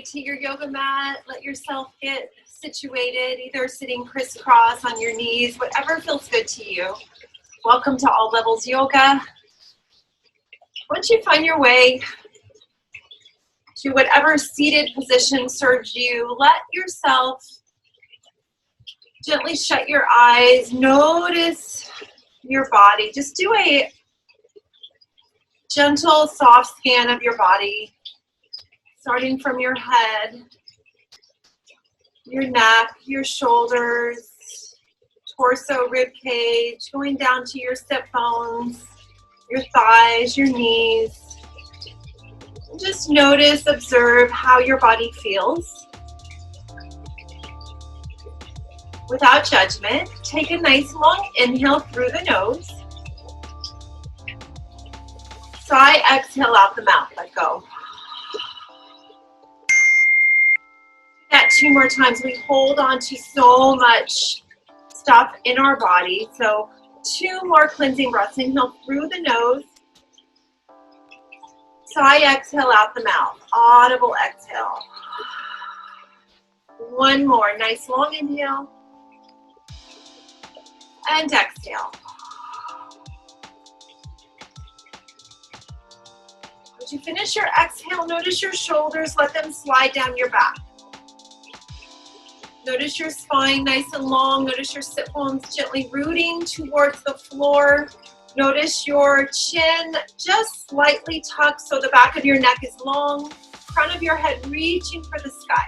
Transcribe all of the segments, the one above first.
to your yoga mat. Let yourself get situated, either sitting crisscross on your knees, whatever feels good to you. Welcome to All Levels Yoga. Once you find your way to whatever seated position serves you, let yourself gently shut your eyes. Notice your body. Just do a gentle, soft scan of your body, starting from your head, your neck, your shoulders, torso, rib cage, going down to your sit bones, your thighs, your knees. Just notice, observe how your body feels. Without judgment, take a nice long inhale through the nose. Sigh, exhale out the mouth, let go. Do that 2 more times. We hold on to so much stuff in our body. So 2 more cleansing breaths. Inhale through the nose. Sigh, exhale out the mouth. Audible exhale. 1 more. Nice long inhale. And exhale. As you finish your exhale, notice your shoulders. Let them slide down your back. Notice your spine nice and long. Notice your sit bones gently rooting towards the floor. Notice your chin just slightly tucked so the back of your neck is long. Front of your head reaching for the sky.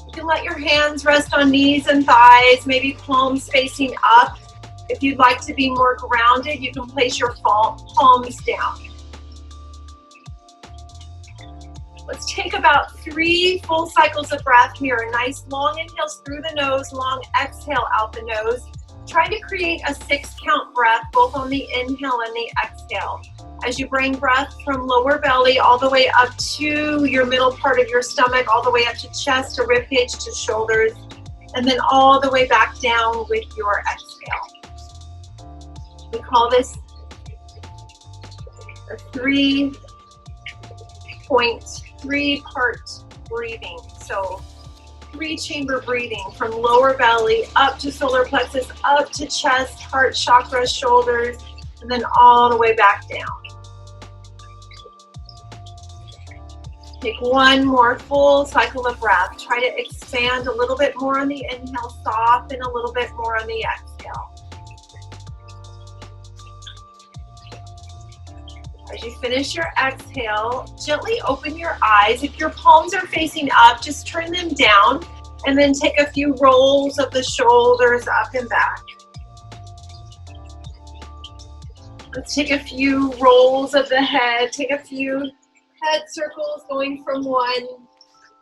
You can let your hands rest on knees and thighs, maybe palms facing up. If you'd like to be more grounded, you can place your palms down. Let's take about 3 full cycles of breath here. Nice long inhales through the nose, long exhale out the nose. Try to create a 6-count breath, both on the inhale and the exhale. As you bring breath from lower belly all the way up to your middle part of your stomach, all the way up to chest, to rib cage, to shoulders, and then all the way back down with your exhale. We call this a 3-part breathing. So 3-chamber breathing from lower belly up to solar plexus, up to chest, heart chakra, shoulders, and then all the way back down. Take 1 more full cycle of breath. Try to expand a little bit more on the inhale, soften a little bit more on the exhale. As you finish your exhale, gently open your eyes. If your palms are facing up, just turn them down and then take a few rolls of the shoulders up and back. Let's take a few rolls of the head. Take a few head circles going from one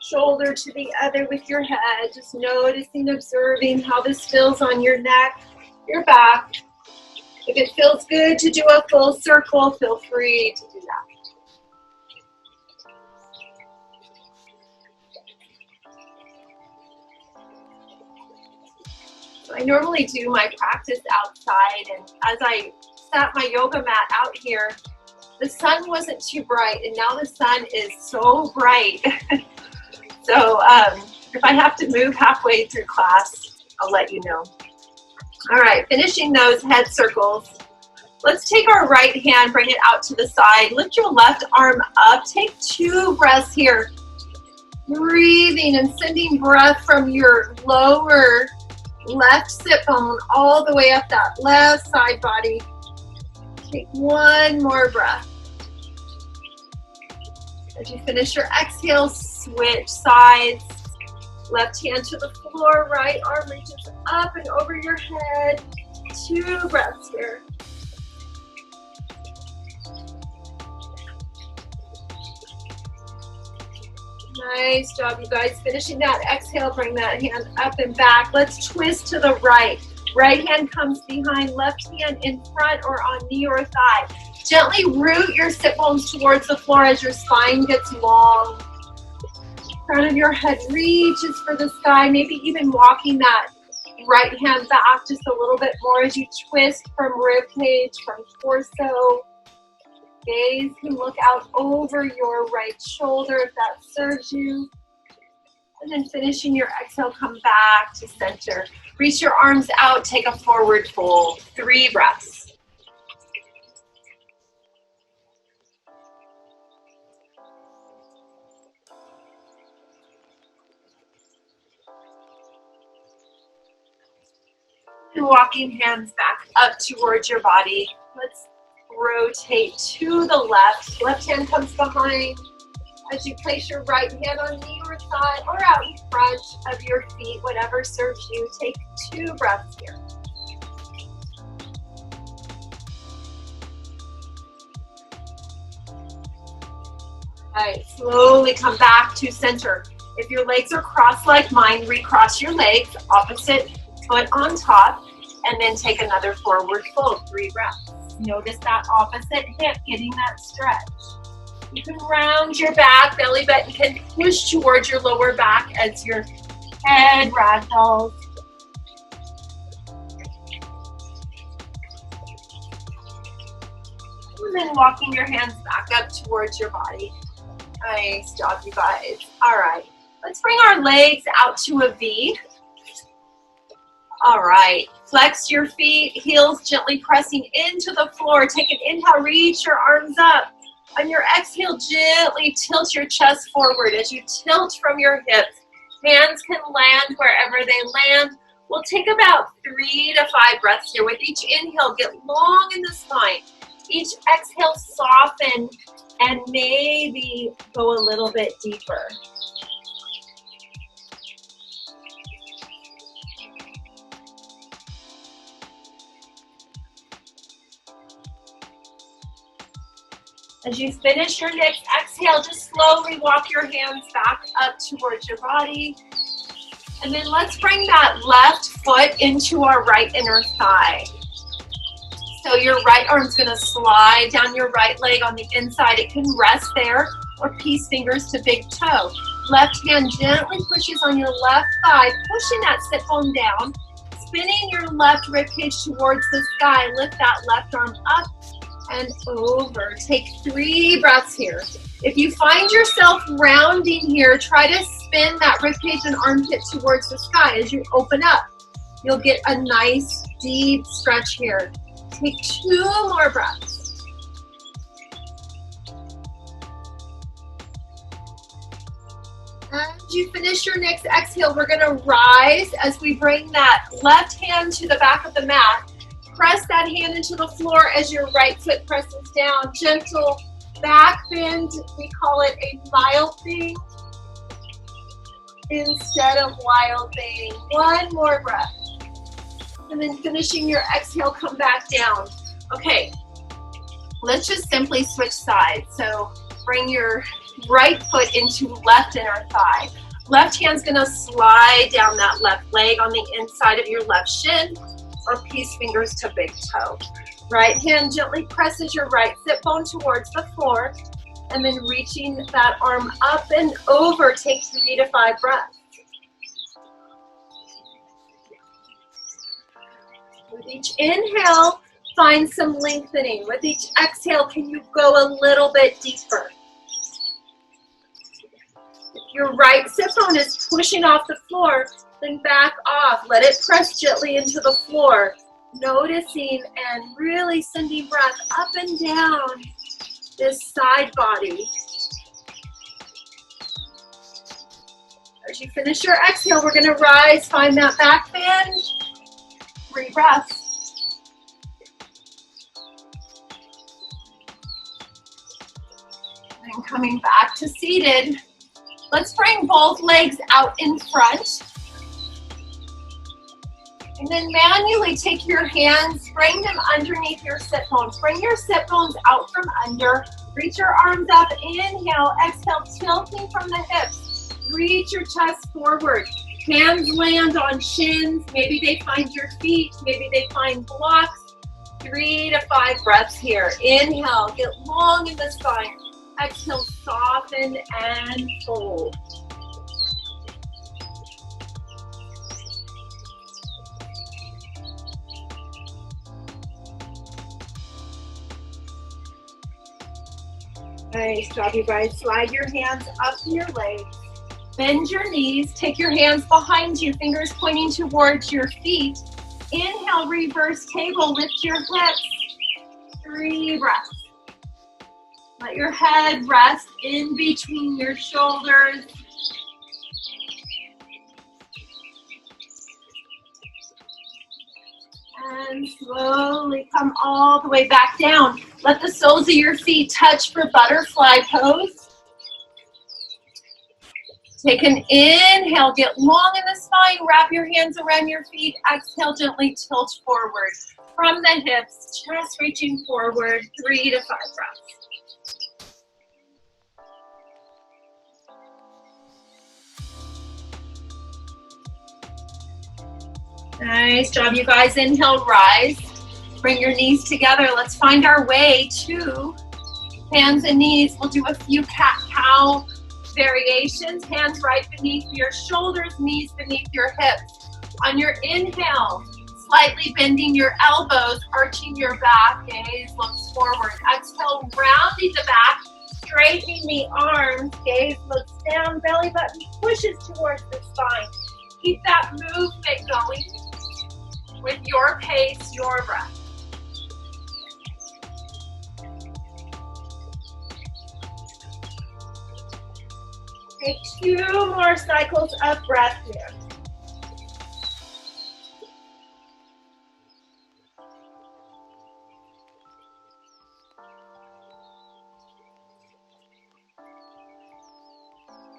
shoulder to the other with your head. Just noticing, observing how this feels on your neck, your back. If it feels good to do a full circle, feel free to do that. So I normally do my practice outside, and as I sat my yoga mat out here, the sun wasn't too bright, and now the sun is so bright. So if I have to move halfway through class, I'll let you know. All right, finishing those head circles. Let's take our right hand, bring it out to the side. Lift your left arm up. Take 2 breaths here. Breathing and sending breath from your lower left sit bone all the way up that left side body. Take 1 more breath. As you finish your exhale, switch sides. Left hand to the floor, right arm reaches up and over your head. 2 breaths here. Nice job, you guys. Finishing that exhale, bring that hand up and back. Let's twist to the right. Right hand comes behind, left hand in front or on knee or thigh. Gently root your sit bones towards the floor as your spine gets long. Crown of your head reaches for the sky, maybe even walking that right hand back just a little bit more as you twist from rib cage, from torso Gaze can look out over your right shoulder if that serves you. And then finishing your exhale, come back to center. Reach your arms out, take a forward fold. 3 breaths. And walking hands back up towards your body. Let's rotate to the left. Left hand comes behind. As you place your right hand on knee or thigh or out in front of your feet, whatever serves you, take 2 breaths here. All right, slowly come back to center. If your legs are crossed like mine, recross your legs, opposite foot on top, and then take another forward fold, 3 breaths. Notice that opposite hip getting that stretch. You can round your back, belly button can push towards your lower back as your head ragdolls. And then walking your hands back up towards your body. Nice job, you guys. All right, let's bring our legs out to a V. All right, flex your feet, heels gently pressing into the floor. Take an inhale, reach your arms up. On your exhale, gently tilt your chest forward as you tilt from your hips. Hands can land wherever they land. We'll take about 3 to 5 breaths here. With each inhale, get long in the spine. Each exhale, soften and maybe go a little bit deeper. As you finish your next exhale, just slowly walk your hands back up towards your body. And then let's bring that left foot into our right inner thigh. So your right arm's gonna slide down your right leg on the inside. It can rest there or peace fingers to big toe. Left hand gently pushes on your left thigh, pushing that sit bone down, spinning your left ribcage towards the sky. Lift that left arm up and over. Take 3 breaths here. If you find yourself rounding here, try to spin that ribcage and armpit towards the sky as you open up. You'll get a nice deep stretch here. Take 2 more breaths. As you finish your next exhale, we're gonna rise as we bring that left hand to the back of the mat. Press that hand into the floor as your right foot presses down. Gentle back bend. We call it a mild thing instead of wild thing. 1 more breath. And then finishing your exhale, come back down. Okay, let's just simply switch sides. So bring your right foot into left inner thigh. Left hand's gonna slide down that left leg on the inside of your left shin, or peace fingers to big toe. Right hand gently presses your right sit bone towards the floor, and then reaching that arm up and over, take 3 to 5 breaths. With each inhale, find some lengthening. With each exhale, can you go a little bit deeper? If your right sit bone is pushing off the floor, then back off. Let it press gently into the floor. Noticing and really sending breath up and down this side body. As you finish your exhale, we're gonna rise, find that back bend. 3 breaths. And coming back to seated. Let's bring both legs out in front. And then manually take your hands, bring them underneath your sit bones. Bring your sit bones out from under. Reach your arms up, inhale, exhale, tilting from the hips. Reach your chest forward. Hands land on shins. Maybe they find your feet. Maybe they find blocks. 3 to 5 breaths here. Inhale, get long in the spine. Exhale, soften and fold. Nice job, you guys. Slide your hands up your legs. Bend your knees. Take your hands behind you, fingers pointing towards your feet. Inhale, reverse table. Lift your hips. 3 breaths. Let your head rest in between your shoulders. And slowly come all the way back down. Let the soles of your feet touch for butterfly pose. Take an inhale, get long in the spine, wrap your hands around your feet. Exhale, gently tilt forward. From the hips, chest reaching forward, 3 to 5 breaths. Nice job, you guys. Inhale, rise. Bring your knees together. Let's find our way to hands and knees. We'll do a few cat-cow variations. Hands right beneath your shoulders, knees beneath your hips. On your inhale, slightly bending your elbows, arching your back, gaze looks forward. Exhale, rounding the back, straightening the arms, gaze looks down, belly button pushes towards the spine. Keep that movement going with your pace, your breath. Take 2 more cycles of breath here.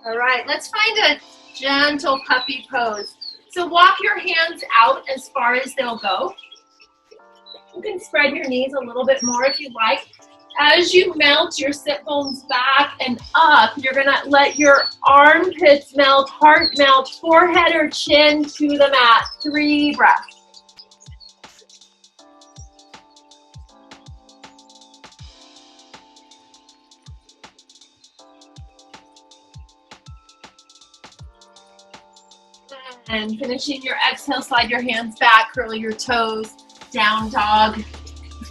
All right, let's find a gentle puppy pose. So walk your hands out as far as they'll go. You can spread your knees a little bit more if you like. As you melt your sit bones back and up, you're gonna let your armpits melt, heart melt, forehead or chin to the mat. 3 breaths. And finishing your exhale, slide your hands back, curl your toes, down dog.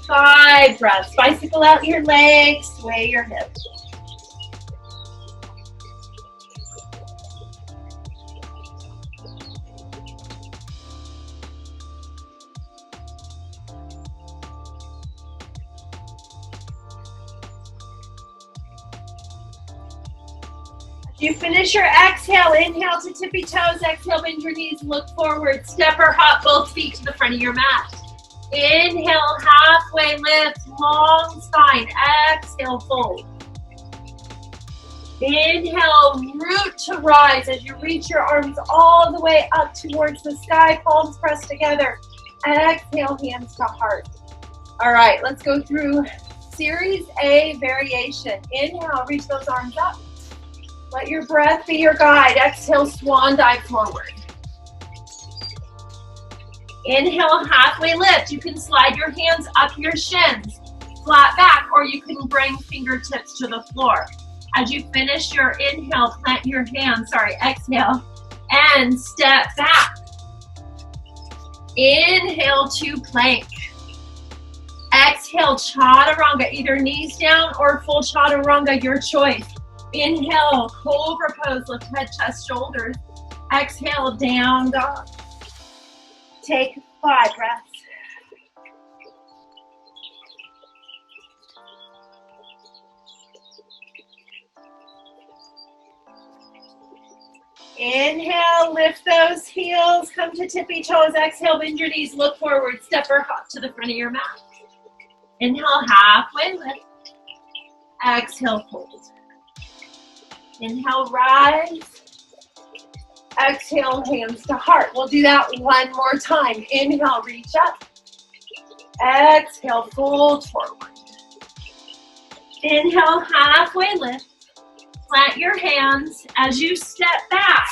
5 breaths. Bicycle out your legs, sway your hips. You finish your exhale, inhale to tippy toes, exhale, bend your knees, look forward, step or hop both feet to the front of your mat. Inhale, halfway lift, long spine, exhale, fold. Inhale, root to rise as you reach your arms all the way up towards the sky, palms pressed together. Exhale, hands to heart. All right, let's go through Series A variation. Inhale, reach those arms up. Let your breath be your guide. Exhale, swan dive forward. Inhale, halfway lift. You can slide your hands up your shins, flat back, or you can bring fingertips to the floor. As you finish your inhale, plant your hands, exhale, and step back. Inhale to plank. Exhale, chaturanga, either knees down or full chaturanga, your choice. Inhale, cobra pose, lift head, chest, shoulders. Exhale, down dog. Take 5 breaths. Inhale, lift those heels, come to tippy toes. Exhale, bend your knees, look forward, step or hop to the front of your mat. Inhale, halfway lift. Exhale, fold. Inhale, rise. Exhale, hands to heart. We'll do that one more time. Inhale, reach up. Exhale, fold forward. Inhale, halfway lift. Plant your hands as you step back.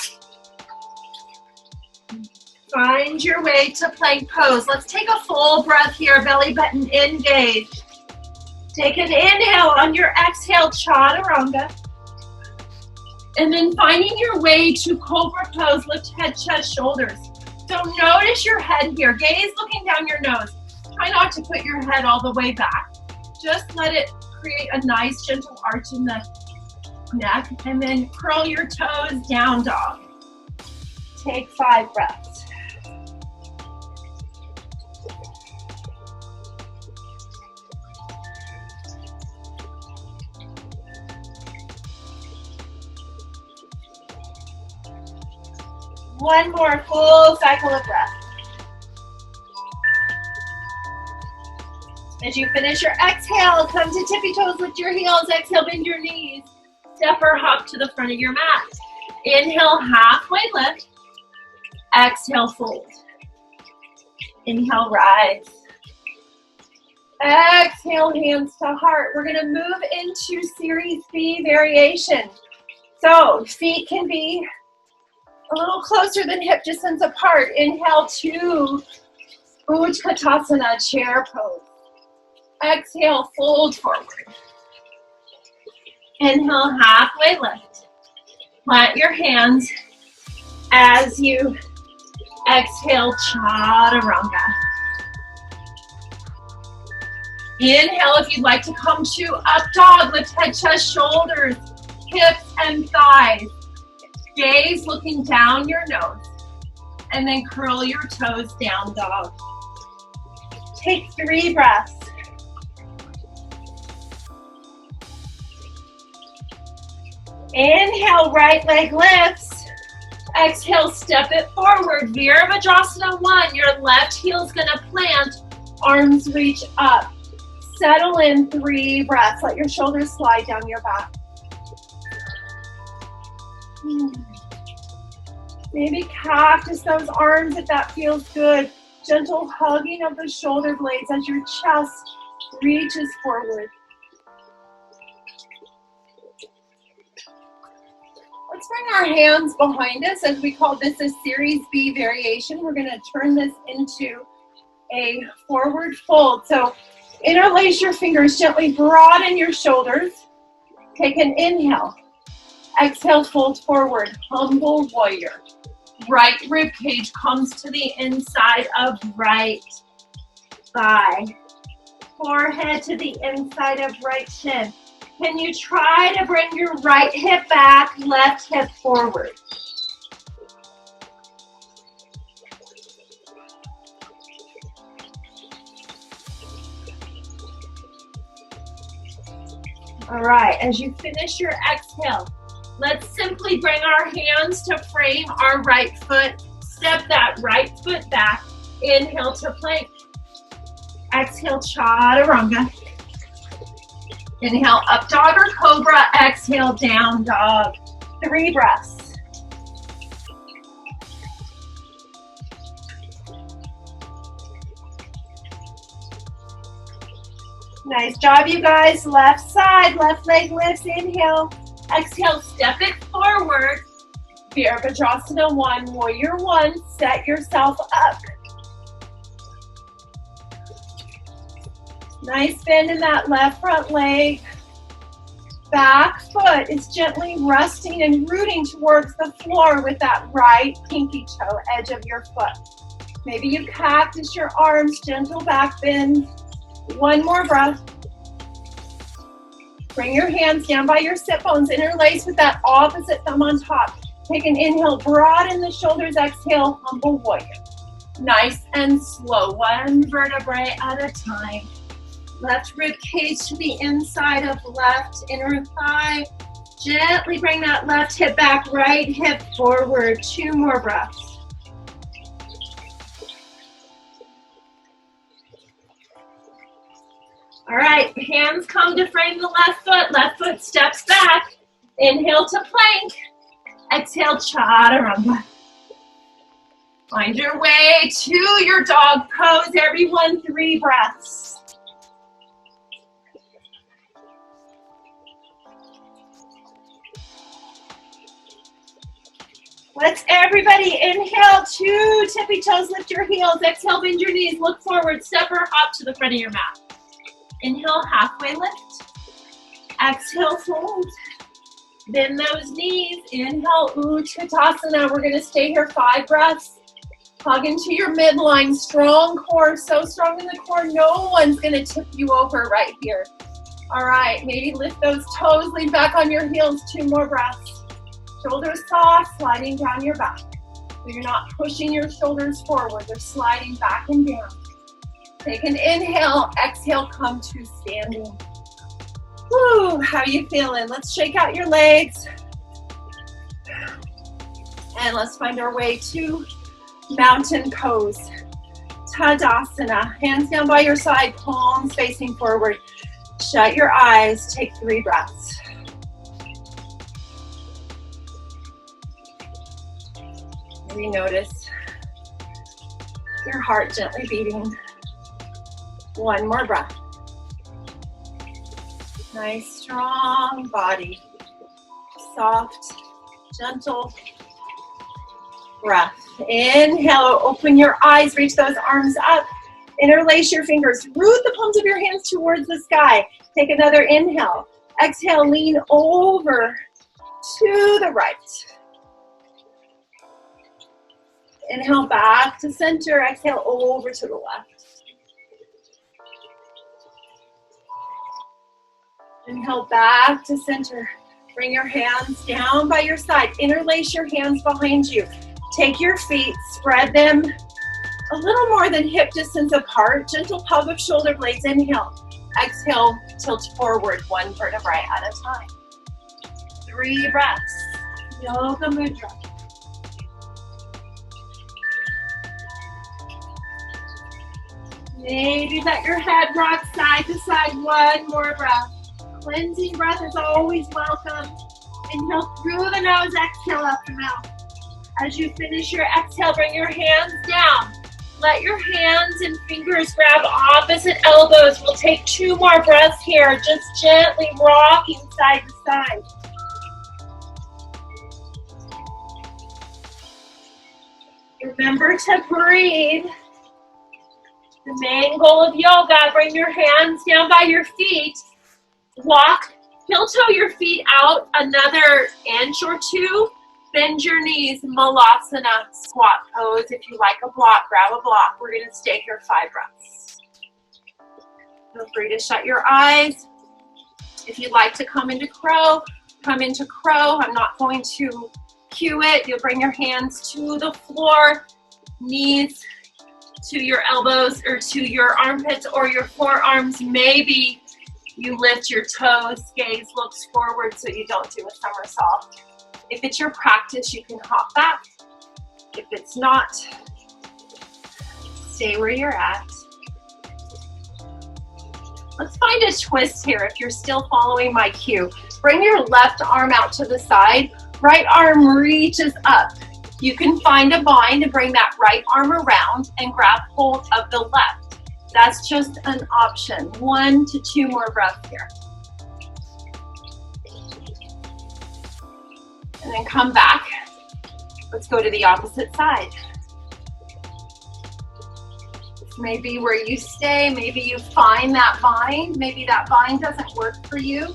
Find your way to plank pose. Let's take a full breath here, belly button engaged. Take an inhale. On your exhale, chaturanga. And then finding your way to cobra pose, lift head, chest, shoulders. So notice your head here. Gaze looking down your nose. Try not to put your head all the way back. Just let it create a nice gentle arch in the neck, and then curl your toes, down dog. Take 5 breaths. One more full cycle of breath. As you finish your exhale, come to tippy toes, lift your heels, exhale, bend your knees. Step or hop to the front of your mat. Inhale, halfway lift. Exhale, fold. Inhale, rise. Exhale, hands to heart. We're gonna move into Series B variation. So feet can be a little closer than hip distance apart. Inhale to Utkatasana, chair pose. Exhale, fold forward. Inhale, halfway lift. Plant your hands as you exhale, Chaturanga. Inhale, if you'd like to come to up dog, lift head, chest, shoulders, hips, and thighs. Gaze looking down your nose. And then curl your toes, down dog. Take 3 breaths. Inhale, right leg lifts. Exhale, step it forward. Virabhadrasana 1. Your left heel's gonna plant. Arms reach up. Settle in, 3 breaths. Let your shoulders slide down your back. Maybe cactus those arms if that feels good. Gentle hugging of the shoulder blades as your chest reaches forward. Let's bring our hands behind us as we call this a Series B variation. We're going to turn this into a forward fold. So interlace your fingers, gently broaden your shoulders. Take an inhale. Exhale, fold forward, humble warrior. Right rib cage comes to the inside of right thigh. Forehead to the inside of right shin. Can you try to bring your right hip back, left hip forward? All right, as you finish your exhale, let's simply bring our hands to frame our right foot. Step that right foot back. Inhale to plank. Exhale, Chaturanga. Inhale, up dog or cobra. Exhale, down dog. 3 breaths. Nice job, you guys. Left side, left leg lifts. Inhale. Exhale, step it forward. Virabhadrasana 1, warrior 1. Set yourself up. Nice bend in that left front leg. Back foot is gently resting and rooting towards the floor with that right pinky toe edge of your foot. Maybe you cactus your arms, gentle back bend. 1 more breath. Bring your hands down by your sit bones, interlace with that opposite thumb on top. Take an inhale, broaden the shoulders, exhale, humble warrior. Nice and slow, 1 vertebrae at a time. Left rib cage to the inside of left inner thigh. Gently bring that left hip back, right hip forward. 2 more breaths. All right, hands come to frame the left foot steps back. Inhale to plank. Exhale, Chaturanga. Find your way to your dog pose, everyone, 3 breaths. Let's everybody inhale, 2 tippy toes, lift your heels. Exhale, bend your knees, look forward, step or hop to the front of your mat. Inhale, halfway lift. Exhale, fold. Bend those knees. Inhale, Utkatasana. We're gonna stay here 5 breaths. Hug into your midline, strong core, so strong in the core, no one's gonna tip you over right here. All right, maybe lift those toes, lean back on your heels, 2 more breaths. Shoulders soft, sliding down your back. So you're not pushing your shoulders forward, they're sliding back and down. Take an inhale, exhale, come to standing. Woo, how are you feeling? Let's shake out your legs. And let's find our way to mountain pose. Tadasana, hands down by your side, palms facing forward. Shut your eyes, take 3 breaths. Maybe notice your heart gently beating. 1 more breath. Nice, strong body. Soft, gentle breath. Inhale, open your eyes, reach those arms up. Interlace your fingers. Root the palms of your hands towards the sky. Take another inhale. Exhale, lean over to the right. Inhale back to center. Exhale over to the left. Inhale back to center. Bring your hands down by your side. Interlace your hands behind you. Take your feet, spread them a little more than hip distance apart. Gentle hug of shoulder blades. Inhale. Exhale, tilt forward 1 vertebrae at a time. 3 breaths. Yoga Mudra. Maybe let your head rock side to side. 1 more breath. Cleansing breath is always welcome. Inhale through the nose, exhale out the mouth. As you finish your exhale, bring your hands down. Let your hands and fingers grab opposite elbows. We'll take 2 more breaths here, just gently rocking side to side. Remember to breathe. The main goal of yoga, bring your hands down by your feet. Walk, heel toe your feet out another inch or 2. Bend your knees, Malasana, squat pose. If you like a block, grab a block. We're gonna stay here 5 breaths. Feel free to shut your eyes. If you'd like to come into crow, come into crow. I'm not going to cue it. You'll bring your hands to the floor, knees to your elbows or to your armpits or your forearms. Maybe you lift your toes, gaze looks forward so you don't do a somersault. If it's your practice, you can hop back. If it's not, stay where you're at. Let's find a twist here if you're still following my cue. Bring your left arm out to the side. Right arm reaches up. You can find a bind and bring that right arm around and grab hold of the left. That's just an option. 1 to 2 more breaths here. And then come back. Let's go to the opposite side. This may be where you stay. Maybe you find that bind. Maybe that bind doesn't work for you.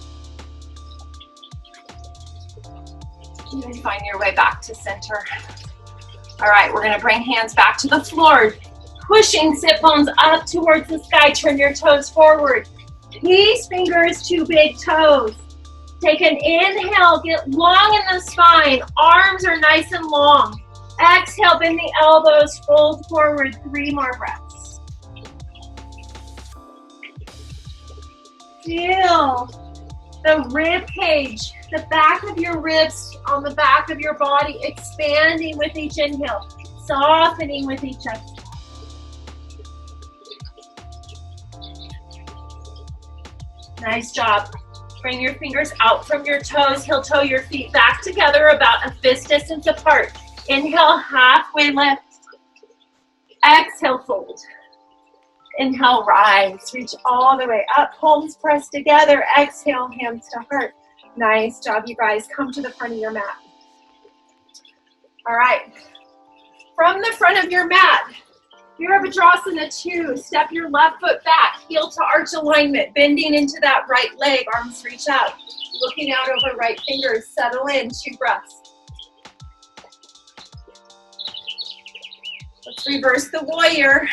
And then find your way back to center. All right, we're gonna bring hands back to the floor. Pushing sit bones up towards the sky. Turn your toes forward. Peace fingers to big toes. Take an inhale, get long in the spine. Arms are nice and long. Exhale, bend the elbows, fold forward. 3 more breaths. Feel the rib cage, the back of your ribs on the back of your body expanding with each inhale, softening with each exhale. Nice job. Bring your fingers out from your toes, heel toe your feet back together about a fist distance apart. Inhale, halfway lift. Exhale, fold. Inhale, rise. Reach all the way up, palms pressed together. Exhale, hands to heart. Nice job, you guys. Come to the front of your mat. All right. From the front of your mat, Virabhadrasana 2, step your left foot back, heel to arch alignment, bending into that right leg, arms reach out, looking out over right fingers, settle in, 2 breaths. Let's reverse the warrior.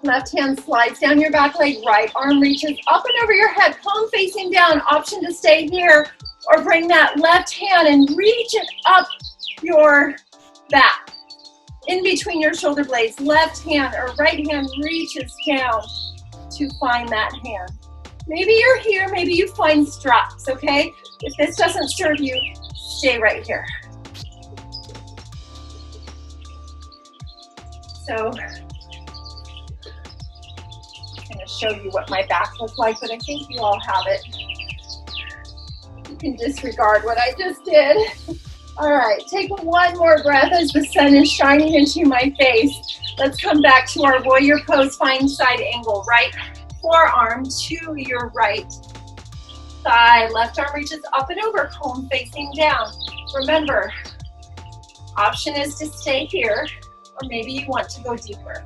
Left hand slides down your back leg, right arm reaches up and over your head, palm facing down. Option to stay here or bring that left hand and reach it up your back. In between your shoulder blades, left hand or right hand reaches down to find that hand. Maybe you're here, maybe you find straps, okay? If this doesn't serve you, stay right here. So, I'm going to show you what my back looks like, but I think you all have it. You can disregard what I just did. All right, take one more breath as the sun is shining into my face. Let's come back to our warrior pose, find side angle. Right forearm to your right thigh. Left arm reaches up and over, palm facing down. Remember, option is to stay here, or maybe you want to go deeper.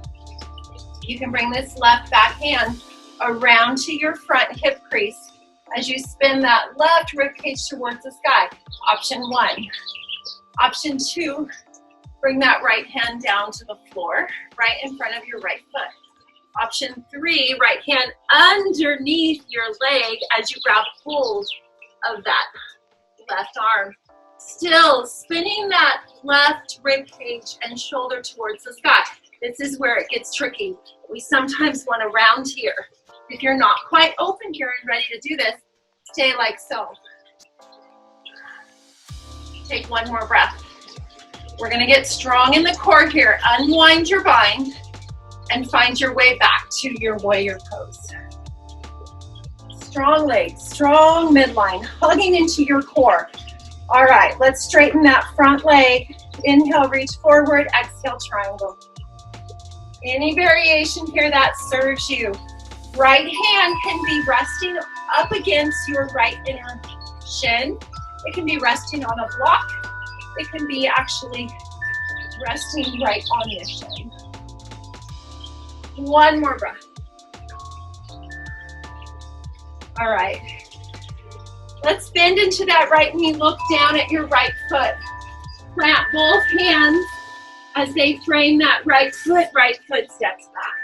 You can bring this left back hand around to your front hip crease as you spin that left rib cage towards the sky. Option 1. Option 2, bring that right hand down to the floor, right in front of your right foot. Option 3, right hand underneath your leg as you grab hold of that left arm. Still spinning that left rib cage and shoulder towards the sky. This is where it gets tricky. We sometimes want to round here. If you're not quite open here and ready to do this, stay like so. Take one more breath. We're going to get strong in the core here. Unwind your bind and find your way back to your warrior pose. Strong legs, strong midline, hugging into your core. All right, let's straighten that front leg. Inhale, reach forward. Exhale, triangle. Any variation here that serves you. Right hand can be resting up against your right inner shin. It can be resting on a block. It can be actually resting right on your shin. One more breath. All right. Let's bend into that right knee. Look down at your right foot. Plant both hands as they frame that right foot steps back.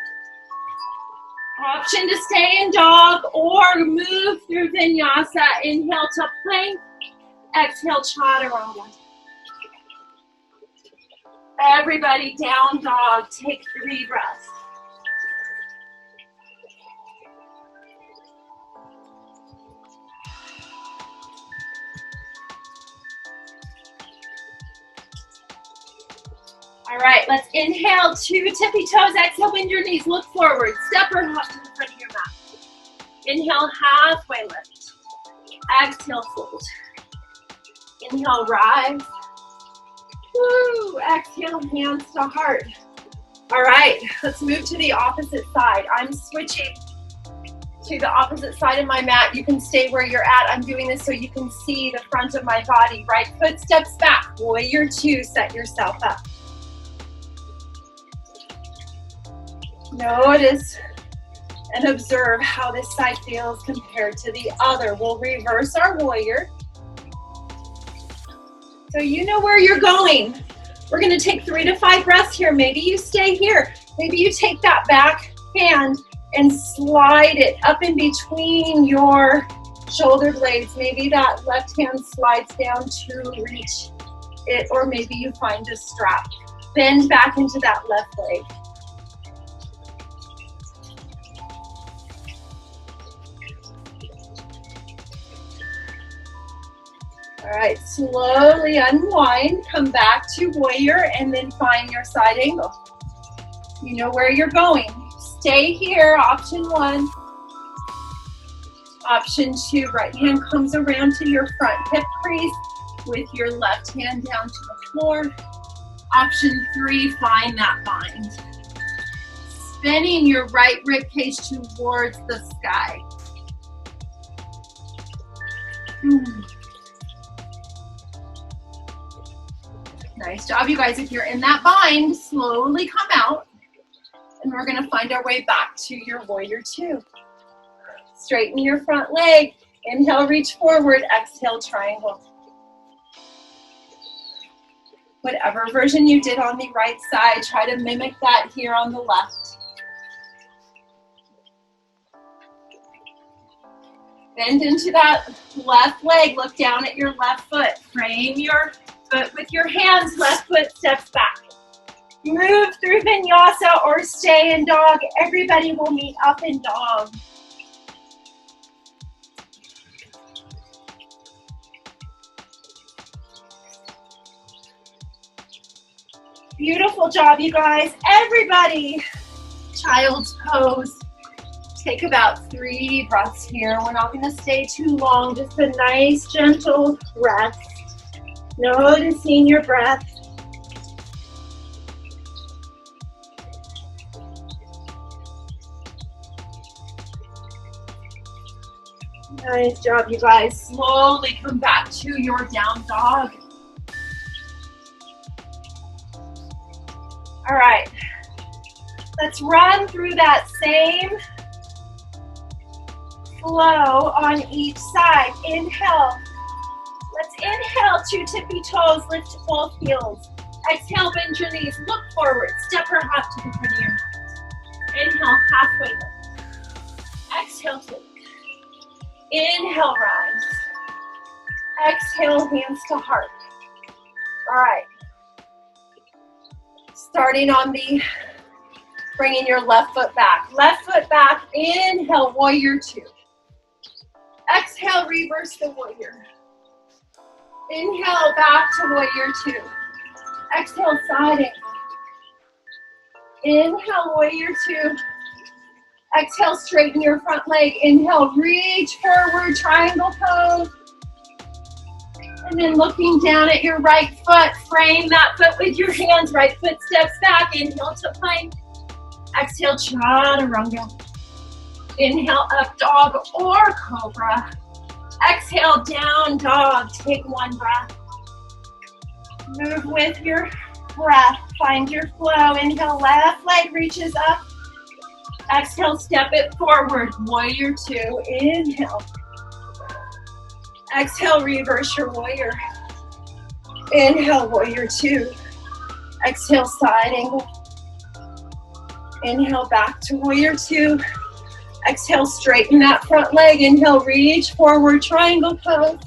Option to stay in dog or move through vinyasa. Inhale to plank. Exhale, chaturanga. Everybody down dog. Take 3 breaths. All right, let's inhale 2 tippy toes. Exhale, bend your knees. Look forward. Step or hop to the front of your mat. Inhale, halfway lift. Exhale, fold. Inhale, rise. Woo. Exhale, hands to heart. All right, let's move to the opposite side. I'm switching to the opposite side of my mat. You can stay where you're at. I'm doing this so you can see the front of my body. Right foot steps back. Warrior 2, set yourself up. Notice and observe how this side feels compared to the other. We'll reverse our warrior. So you know where you're going. We're going to take 3 to 5 breaths here. Maybe you stay here. Maybe you take that back hand and slide it up in between your shoulder blades. Maybe that left hand slides down to reach it, or maybe you find a strap. Bend back into that left leg. All right, slowly unwind, come back to warrior, and then find your side angle. You know where you're going. Stay here, option 1. Option 2, right hand comes around to your front hip crease with your left hand down to the floor. Option 3, find that bind. Spinning your right rib cage towards the sky. Nice job, you guys. If you're in that bind, slowly come out. And we're going to find our way back to your warrior 2. Straighten your front leg. Inhale, reach forward. Exhale, triangle. Whatever version you did on the right side, try to mimic that here on the left. Bend into that left leg. Look down at your left foot. Frame your foot with your hands. Left foot steps back. Move through vinyasa or stay in dog. Everybody will meet up in dog. Beautiful job, you guys. Everybody, child's pose. Take about 3 breaths here. We're not going to stay too long. Just a nice, gentle rest. Noticing your breath. Nice job, you guys. Slowly come back to your down dog. All right. Let's run through that same flow on each side. Inhale. Let's inhale 2 tippy toes. Lift both heels. Exhale, bend your knees. Look forward. Step or hop to the front of your mat. Inhale, halfway lift. Exhale, twist. Inhale, rise. Exhale, hands to heart. All right. Starting on the, bringing your left foot back. Left foot back. Inhale, warrior 2. Exhale, reverse the warrior. Inhale, back to warrior 2. Exhale, side angle. Inhale, warrior 2. Exhale, straighten your front leg. Inhale, reach forward, triangle pose. And then looking down at your right foot, frame that foot with your hands. Right foot steps back. Inhale to plank. Exhale, chaturanga. Inhale, up dog or cobra. Exhale, down dog. Take 1 breath. Move with your breath. Find your flow. Inhale, left leg reaches up. Exhale, step it forward. Warrior 2. Inhale. Exhale, reverse your warrior. Inhale, warrior 2. Exhale, side angle. Inhale, back to warrior 2. Exhale, straighten that front leg. Inhale, reach forward, triangle pose.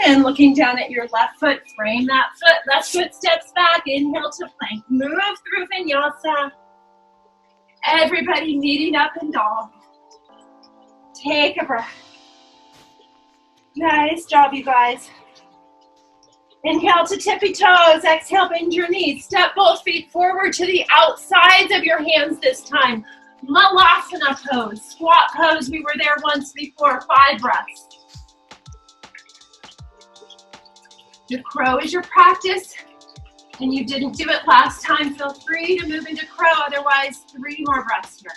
And looking down at your left foot, frame that foot. Left foot steps back. Inhale to plank. Move through vinyasa. Everybody meeting up in dog. Take a breath. Nice job, you guys. Inhale to tippy toes. Exhale, bend your knees. Step both feet forward to the outsides of your hands this time. Malasana pose. Squat pose. We were there once before. 5 breaths. The crow is your practice. And you didn't do it last time, feel free to move into crow. Otherwise, 3 more breaths here.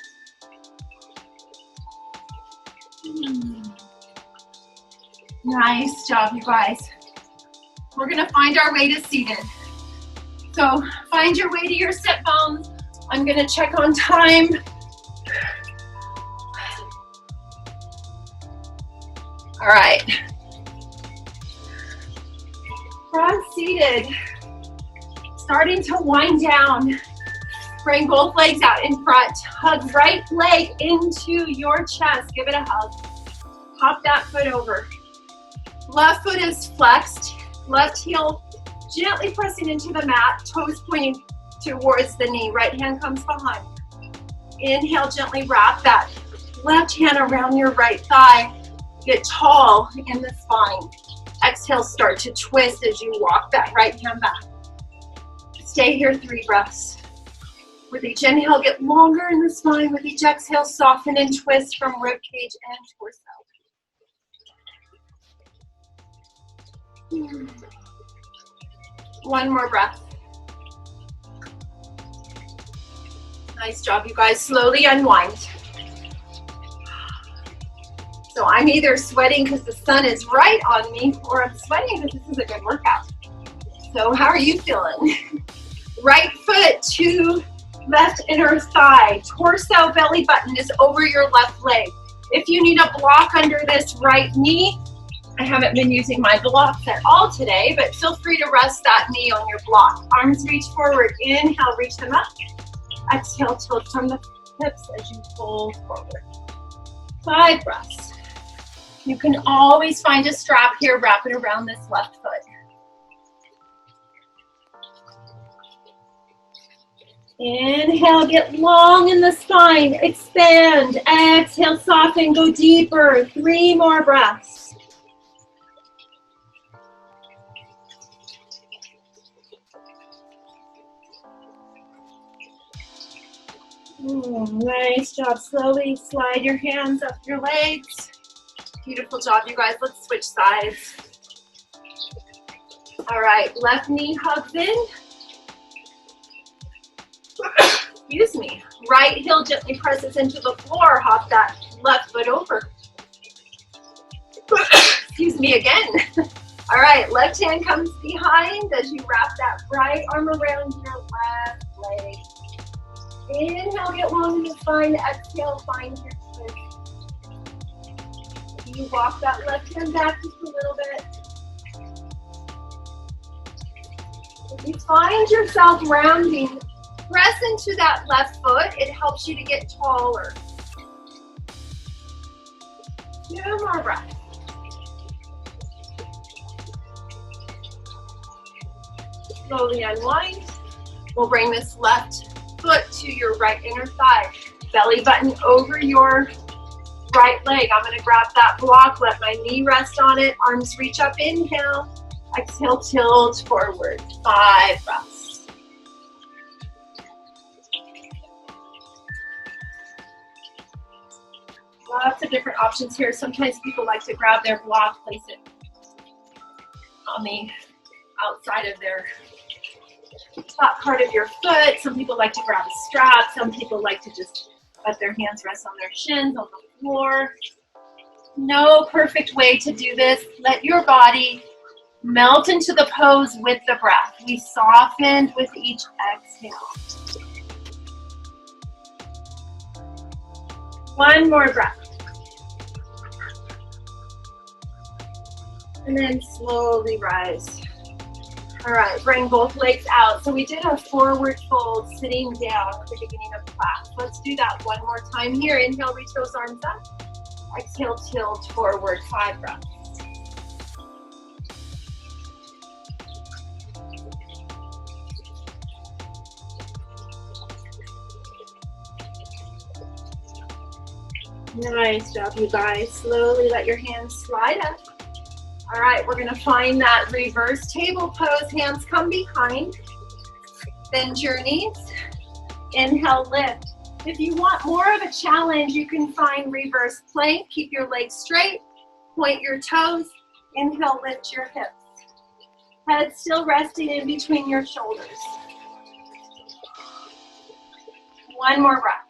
Nice job, you guys. We're gonna find our way to seated. So find your way to your sit bones. I'm gonna check on time. All right. Front seated. Starting to wind down. Bring both legs out in front. Hug right leg into your chest. Give it a hug. Hop that foot over. Left foot is flexed. Left heel gently pressing into the mat. Toes pointing towards the knee. Right hand comes behind. Inhale, gently wrap that left hand around your right thigh. Get tall in the spine. Exhale, start to twist as you walk that right hand back. Stay here 3 breaths. With each inhale, get longer in the spine. With each exhale, soften and twist from rib cage and torso. 1 more breath. Nice job, you guys. Slowly unwind. So I'm either sweating because the sun is right on me, or I'm sweating because this is a good workout. So how are you feeling? Right foot to left inner thigh. Torso belly button is over your left leg. If you need a block under this right knee, I haven't been using my blocks at all today, but feel free to rest that knee on your block. Arms reach forward. Inhale, reach them up. Exhale, tilt from the hips as you fold forward. 5 breaths. You can always find a strap here, wrap it around this left foot. Inhale, get long in the spine, expand. Exhale, soften, go deeper. 3 more breaths. Nice job. Slowly slide your hands up your legs. Beautiful job, you guys. Let's switch sides. All right, left knee hugs in. Excuse me. Right heel gently presses into the floor. Hop that left foot over. Excuse me again. All right, left hand comes behind as you wrap that right arm around your left leg. Inhale, get long in the spine. Exhale, find your twist. You walk that left hand back just a little bit. If you find yourself rounding, press into that left foot. It helps you to get taller. 2 more breaths. Slowly unwind. We'll bring this left foot to your right inner thigh. Belly button over your right leg. I'm going to grab that block. Let my knee rest on it. Arms reach up. Inhale. Exhale, tilt forward. 5 breaths. Lots of different options here. Sometimes people like to grab their block, place it on the outside of their top part of your foot. Some people like to grab a strap. Some people like to just let their hands rest on their shins on the floor. No perfect way to do this. Let your body melt into the pose with the breath. We soften with each exhale. 1 more breath. And then slowly rise. All right, bring both legs out. So we did a forward fold sitting down at the beginning of class. Let's do that one more time here. Inhale, reach those arms up. Exhale, tilt forward, 5 breaths. Nice job, you guys. Slowly let your hands slide up. All right, we're going to find that reverse table pose. Hands come behind. Bend your knees. Inhale, lift. If you want more of a challenge, you can find reverse plank. Keep your legs straight. Point your toes. Inhale, lift your hips. Head still resting in between your shoulders. 1 more breath.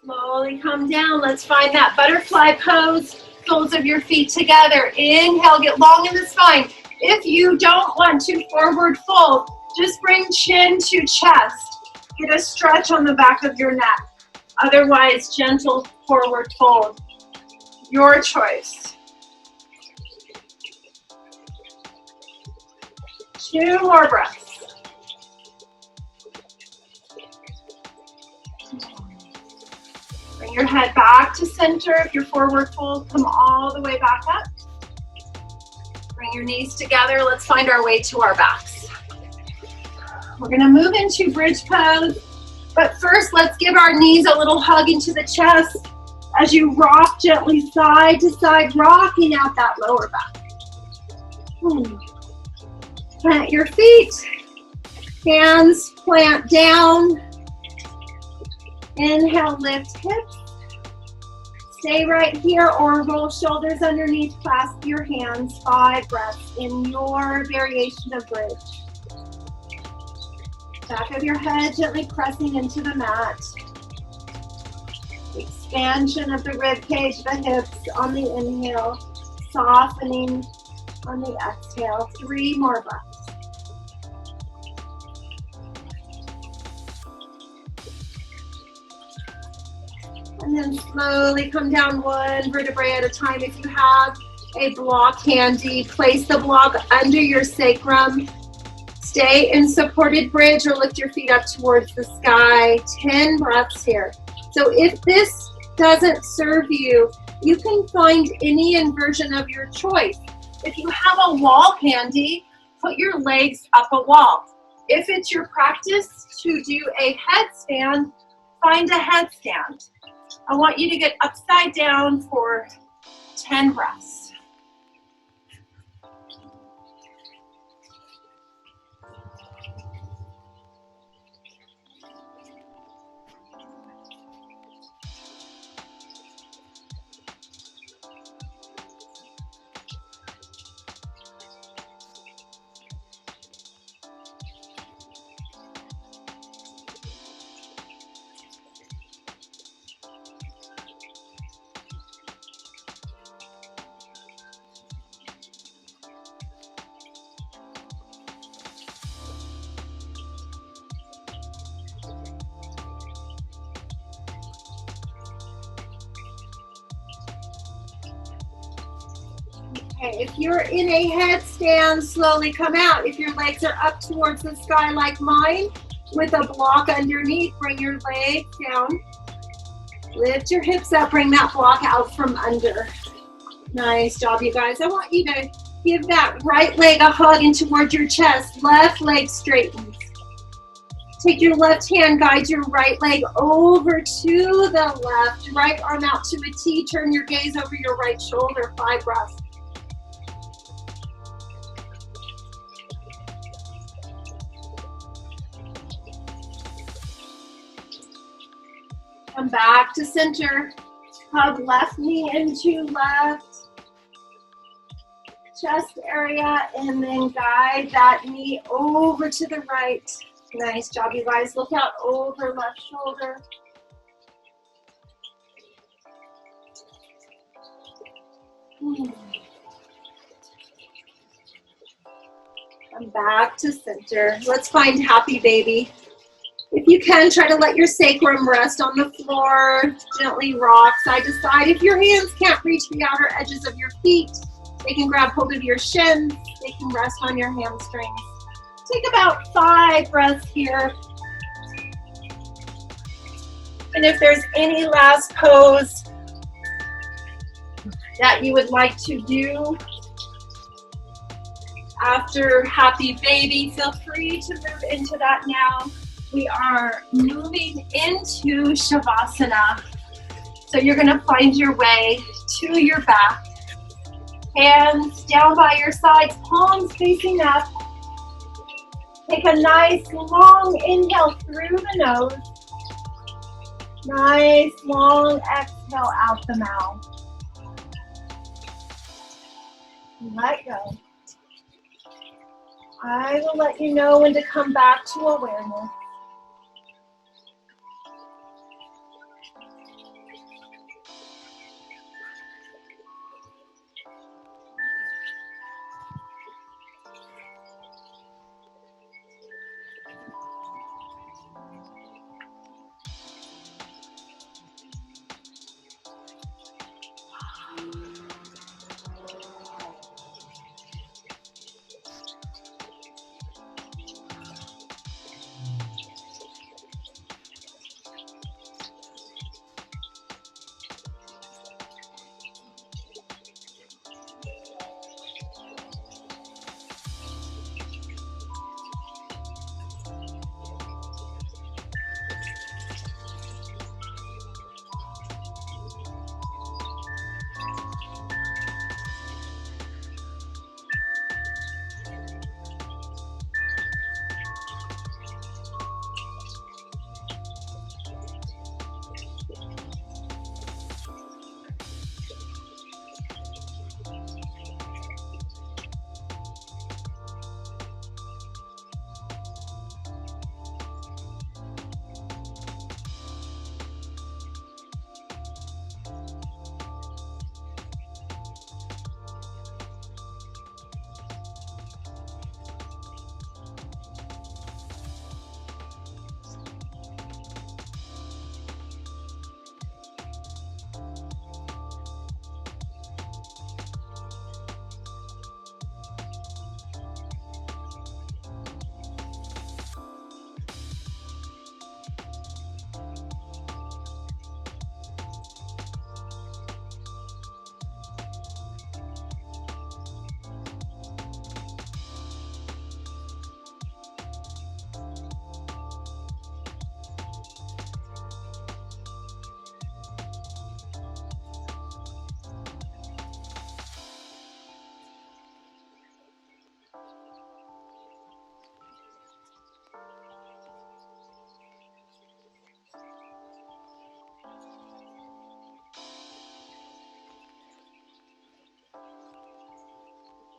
Slowly come down. Let's find that butterfly pose. Soles of your feet together. Inhale, get long in the spine. If you don't want to forward fold, just bring chin to chest. Get a stretch on the back of your neck. Otherwise, gentle forward fold. Your choice. 2 more breaths. Bring your head back to center. If you're forward fold, come all the way back up. Bring your knees together. Let's find our way to our backs. We're going to move into bridge pose. But first, let's give our knees a little hug into the chest as you rock gently side to side, rocking out that lower back. Plant your feet. Hands plant down. Inhale, lift hips. Stay right here or roll shoulders underneath, clasp your hands. 5 breaths in your variation of bridge. Back of your head gently pressing into the mat. Expansion of the rib cage, the hips on the inhale. Softening on the exhale. 3 more breaths. And then slowly come down 1 vertebrae at a time. If you have a block handy, place the block under your sacrum. Stay in supported bridge or lift your feet up towards the sky. 10 breaths here. So if this doesn't serve you, you can find any inversion of your choice. If you have a wall handy, put your legs up a wall. If it's your practice to do a headstand, find a headstand. I want you to get upside down for 10 breaths. Okay, if you're in a headstand, slowly come out. If your legs are up towards the sky like mine, with a block underneath, bring your legs down. Lift your hips up, bring that block out from under. Nice job, you guys. I want you to give that right leg a hug in towards your chest. Left leg straightens. Take your left hand, guide your right leg over to the left. Right arm out to a T. Turn your gaze over your right shoulder. 5 breaths. Come back to center. Hug left knee into left chest area, and then guide that knee over to the right. Nice job, you guys. Look out over left shoulder. Come back to center. Let's find happy baby. If you can, try to let your sacrum rest on the floor. Gently rock side to side. If your hands can't reach the outer edges of your feet, they can grab hold of your shins. They can rest on your hamstrings. Take about 5 breaths here. And if there's any last pose that you would like to do after happy baby, feel free to move into that now. We are moving into Shavasana. So you're going to find your way to your back. Hands down by your sides, palms facing up. Take a nice long inhale through the nose. Nice long exhale out the mouth. Let go. I will let you know when to come back to awareness.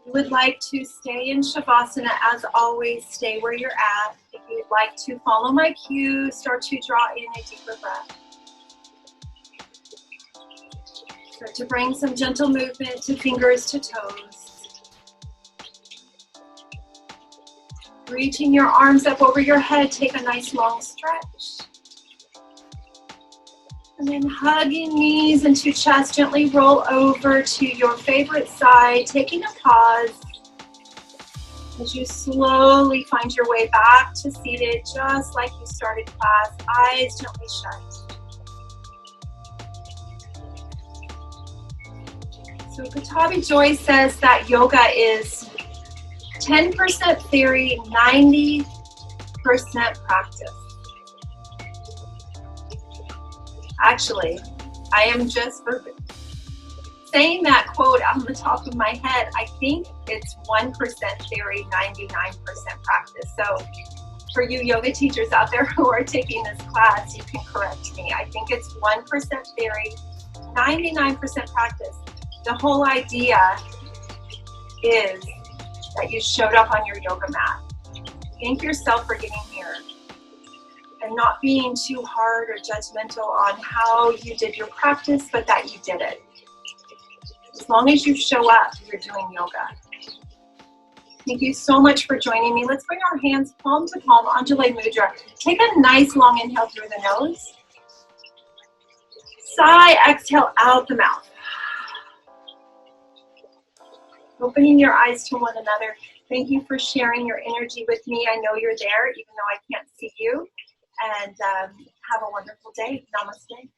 you would like to stay in Shavasana, as always, stay where you're at. If you'd like to follow my cue, start to draw in a deeper breath. Start to bring some gentle movement to fingers to toes. Reaching your arms up over your head, take a nice long stretch. And then hugging knees into chest, gently roll over to your favorite side, taking a pause as you slowly find your way back to seated, just like you started class, eyes gently shut. So Katabi Joy says that yoga is 10% theory, 90% practice. Actually, I am just saying that quote on the top of my head. I think it's 1% theory, 99% practice. So for you yoga teachers out there who are taking this class, you can correct me. I think it's 1% theory, 99% practice. The whole idea is that you showed up on your yoga mat. Thank yourself for getting here and not being too hard or judgmental on how you did your practice, but that you did it. As long as you show up, you're doing yoga. Thank you so much for joining me. Let's bring our hands palm to palm, Anjali Mudra. Take a nice long inhale through the nose. Sigh, exhale out the mouth. Opening your eyes to one another. Thank you for sharing your energy with me. I know you're there, even though I can't see you. And have a wonderful day. Namaste.